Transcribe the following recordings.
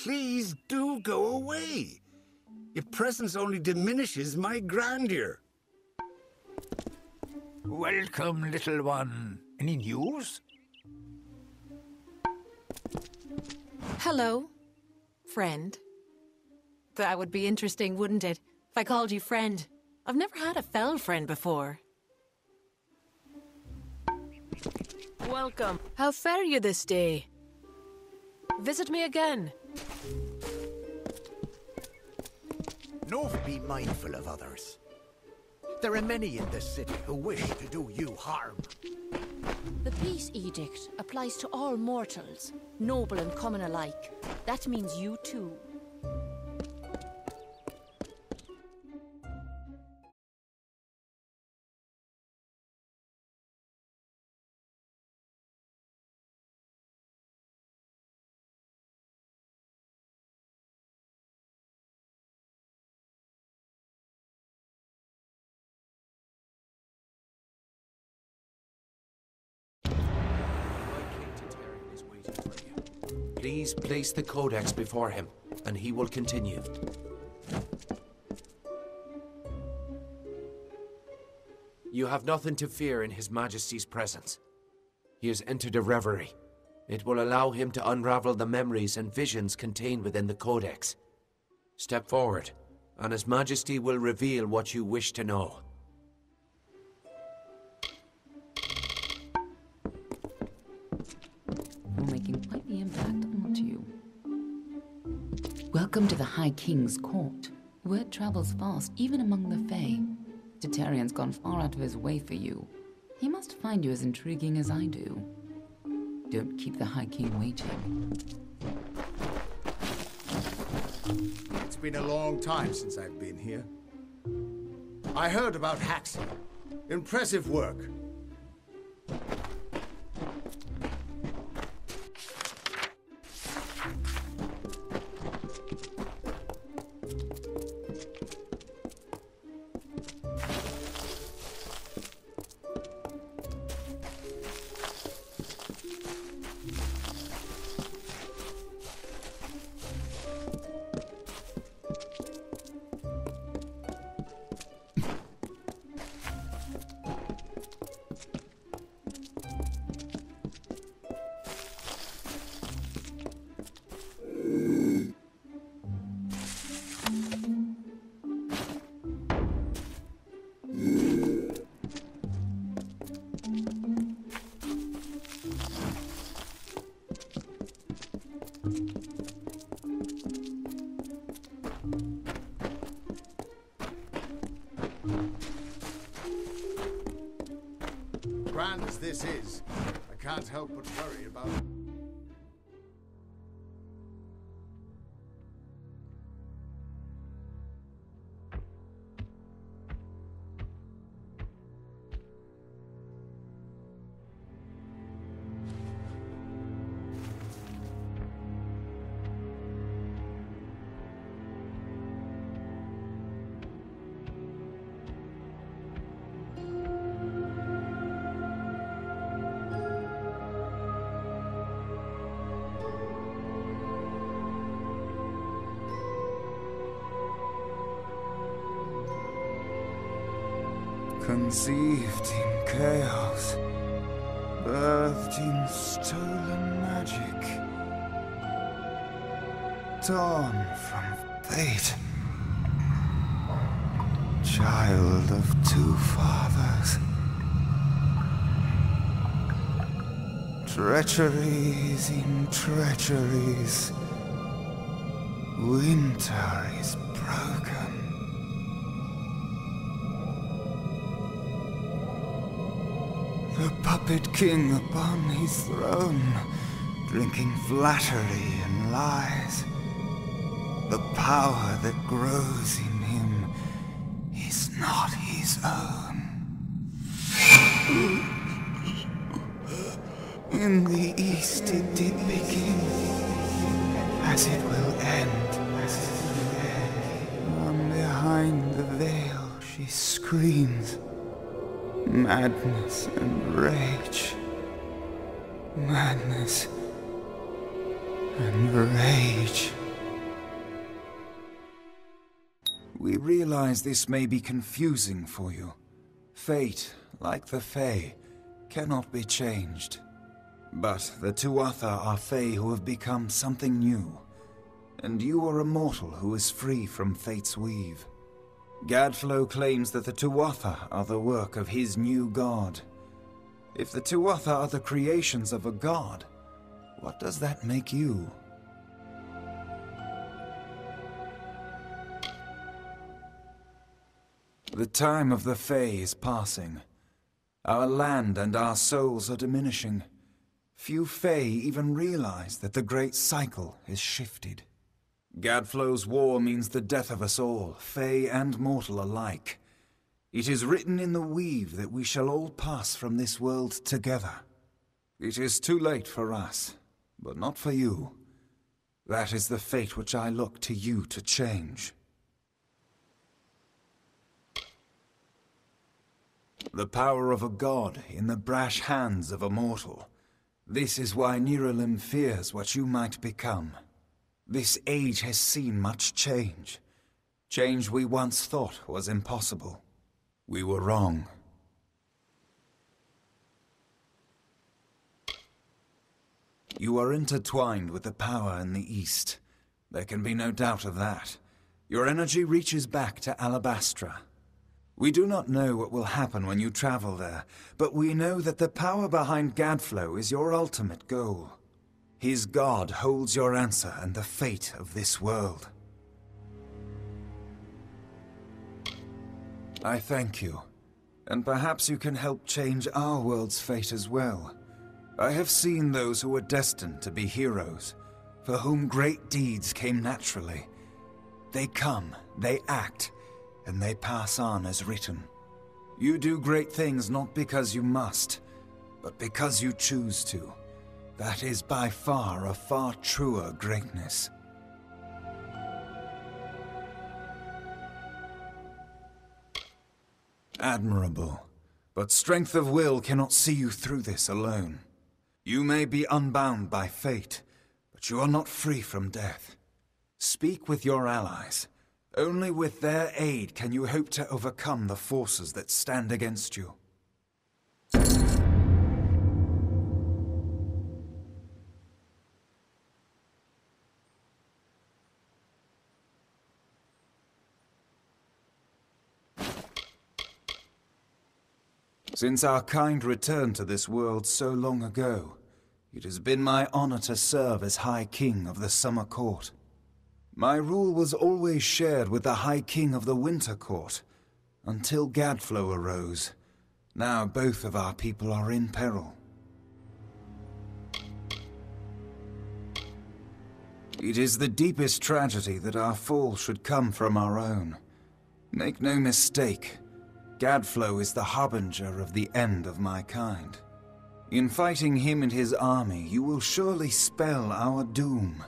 Please do go away. Your presence only diminishes my grandeur. Welcome, little one. Any news? Hello, friend. That would be interesting, wouldn't it? If I called you friend. I've never had a fell friend before. Welcome. How fare you this day? Visit me again. Know be mindful of others. There are many in this city who wish to do you harm. The Peace Edict applies to all mortals, noble and common alike. That means you too. Titarion is waiting for you. Please place the codex before him, and he will continue. You have nothing to fear in His Majesty's presence. He has entered a reverie. It will allow him to unravel the memories and visions contained within the codex. Step forward, and His Majesty will reveal what you wish to know. Making quite the impact, aren't you? Welcome to the High King's court. Word travels fast, even among the Fae. Titarion's gone far out of his way for you. He must find you as intriguing as I do. Don't keep the High King waiting. It's been a long time since I've been here. I heard about Haxi. Impressive work. Grand as this is, I can't help but worry about it. Conceived in chaos, birthed in stolen magic, torn from fate, child of two fathers, treacheries in treacheries, winter is broken. The puppet king upon his throne, drinking flattery and lies. The power that grows in him is not his own. In the east it did begin, as it will end. From behind the veil she screams. Madness and rage. Madness and rage. We realize this may be confusing for you. Fate, like the Fae, cannot be changed. But the Tuatha are Fae who have become something new, and you are a mortal who is free from Fate's weave. Gadflow claims that the Tuatha are the work of his new god. If the Tuatha are the creations of a god, what does that make you? The time of the Fae is passing. Our land and our souls are diminishing. Few Fae even realize that the great cycle is shifted. Gadflow's war means the death of us all, Fae and mortal alike. It is written in the weave that we shall all pass from this world together. It is too late for us, but not for you. That is the fate which I look to you to change. The power of a god in the brash hands of a mortal. This is why Niralim fears what you might become. This age has seen much change. Change we once thought was impossible. We were wrong. You are intertwined with the power in the East. There can be no doubt of that. Your energy reaches back to Alabastra. We do not know what will happen when you travel there, but we know that the power behind Gadflow is your ultimate goal. His god holds your answer and the fate of this world. I thank you, and perhaps you can help change our world's fate as well. I have seen those who were destined to be heroes, for whom great deeds came naturally. They come, they act, and they pass on as written. You do great things not because you must, but because you choose to. That is by far a far truer greatness. Admirable, but strength of will cannot see you through this alone. You may be unbound by fate, but you are not free from death. Speak with your allies. Only with their aid can you hope to overcome the forces that stand against you. Since our kind returned to this world so long ago, it has been my honor to serve as High King of the Summer Court. My rule was always shared with the High King of the Winter Court, until Gadflow arose. Now both of our people are in peril. It is the deepest tragedy that our fall should come from our own. Make no mistake, Gadflow is the harbinger of the end of my kind. In fighting him and his army, you will surely spell our doom.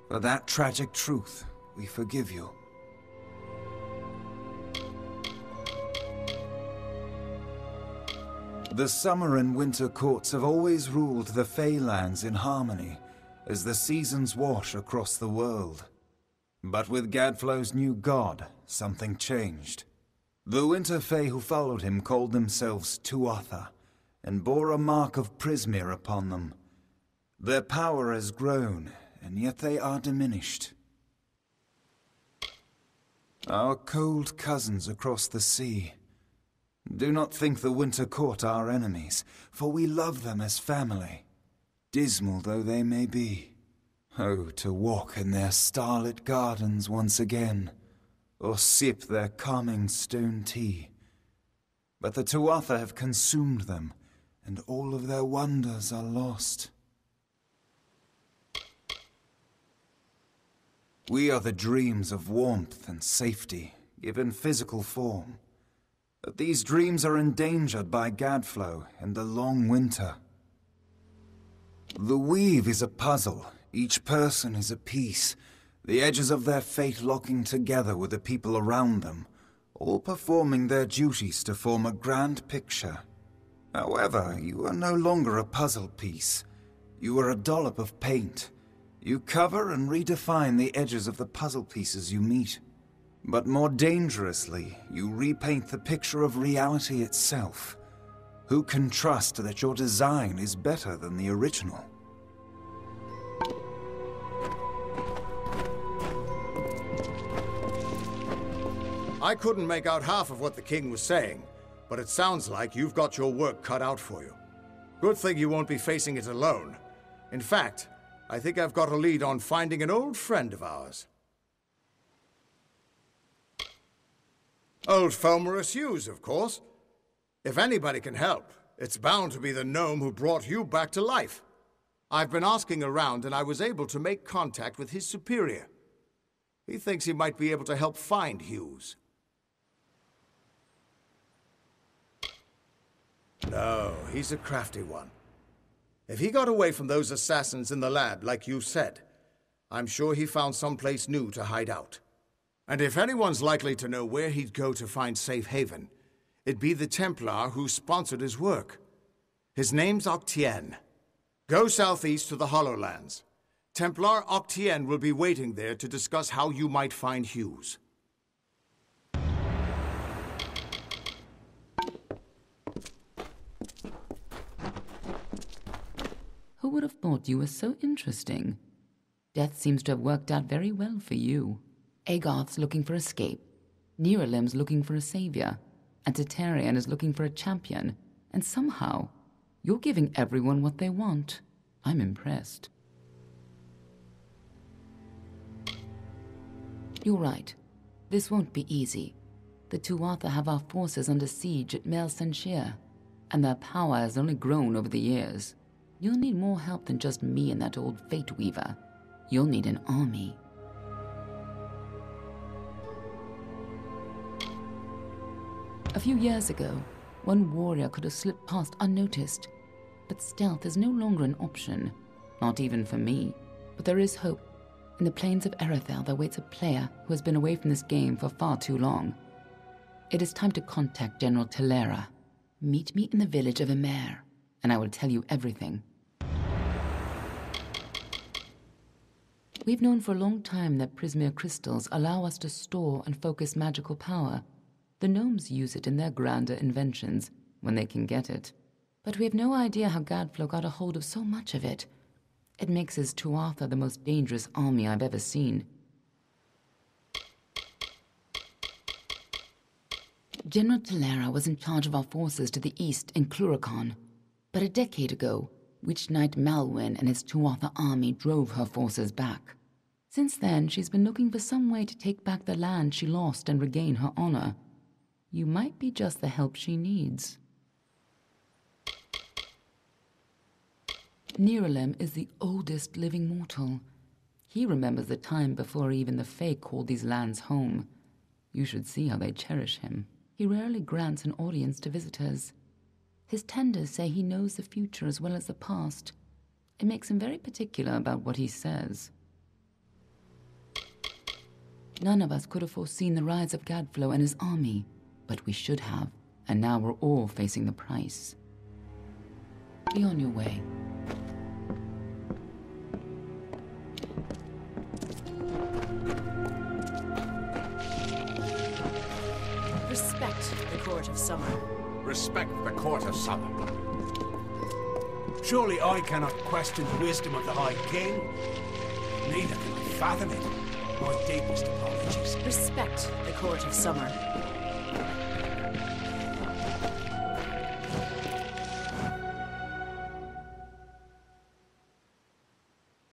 For that tragic truth, we forgive you. The summer and winter courts have always ruled the Feylands in harmony, as the seasons wash across the world. But with Gadflow's new god, something changed. The Winter Fae who followed him called themselves Tuatha, and bore a mark of Prismir upon them. Their power has grown, and yet they are diminished. Our cold cousins across the sea. Do not think the Winter Court our enemies, for we love them as family, dismal though they may be. Oh, to walk in their starlit gardens once again, or sip their calming stone tea. But the Tuatha have consumed them, and all of their wonders are lost. We are the dreams of warmth and safety, given physical form. But these dreams are endangered by Gadflow and the long winter. The weave is a puzzle. Each person is a piece, the edges of their fate locking together with the people around them, all performing their duties to form a grand picture. However, you are no longer a puzzle piece. You are a dollop of paint. You cover and redefine the edges of the puzzle pieces you meet. But more dangerously, you repaint the picture of reality itself. Who can trust that your design is better than the original? I couldn't make out half of what the king was saying, but it sounds like you've got your work cut out for you. Good thing you won't be facing it alone. In fact, I think I've got a lead on finding an old friend of ours. Old Fomorous Hughes, of course. If anybody can help, it's bound to be the gnome who brought you back to life. I've been asking around and I was able to make contact with his superior. He thinks he might be able to help find Hughes. No, he's a crafty one. If he got away from those assassins in the lab, like you said, I'm sure he found someplace new to hide out. And if anyone's likely to know where he'd go to find safe haven, it'd be the Templar who sponsored his work. His name's Octien. Go southeast to the Hollowlands. Templar Octien will be waiting there to discuss how you might find Hughes. Who would have thought you were so interesting? Death seems to have worked out very well for you. Agarth's looking for escape, Neuralim's looking for a savior, and Titarion is looking for a champion, and somehow, you're giving everyone what they want. I'm impressed. You're right. This won't be easy. The Tuatha have our forces under siege at Mel Senshir, and their power has only grown over the years. You'll need more help than just me and that old Fate Weaver. You'll need an army. A few years ago, one warrior could have slipped past unnoticed, but stealth is no longer an option, not even for me. But there is hope. In the plains of Erethel, there waits a player who has been away from this game for far too long. It is time to contact General Telera. Meet me in the village of Emer, and I will tell you everything. We've known for a long time that Prismere crystals allow us to store and focus magical power. The gnomes use it in their grander inventions, when they can get it. But we have no idea how Gadflow got a hold of so much of it. It makes his Tuatha the most dangerous army I've ever seen. General Telera was in charge of our forces to the east in Cluracan. But a decade ago, Witch Knight Malwyn and his Tuatha army drove her forces back. Since then, she's been looking for some way to take back the land she lost and regain her honor. You might be just the help she needs. Neuralim is the oldest living mortal. He remembers the time before even the Fae called these lands home. You should see how they cherish him. He rarely grants an audience to visitors. His tenders say he knows the future as well as the past. It makes him very particular about what he says. None of us could have foreseen the rise of Gadflow and his army, but we should have, and now we're all facing the price. Be on your way. Respect the Court of Summer. Respect the Court of Summer. Surely I cannot question the wisdom of the High King. Neither can I fathom it. My deepest apologies. Respect the Court of Summer.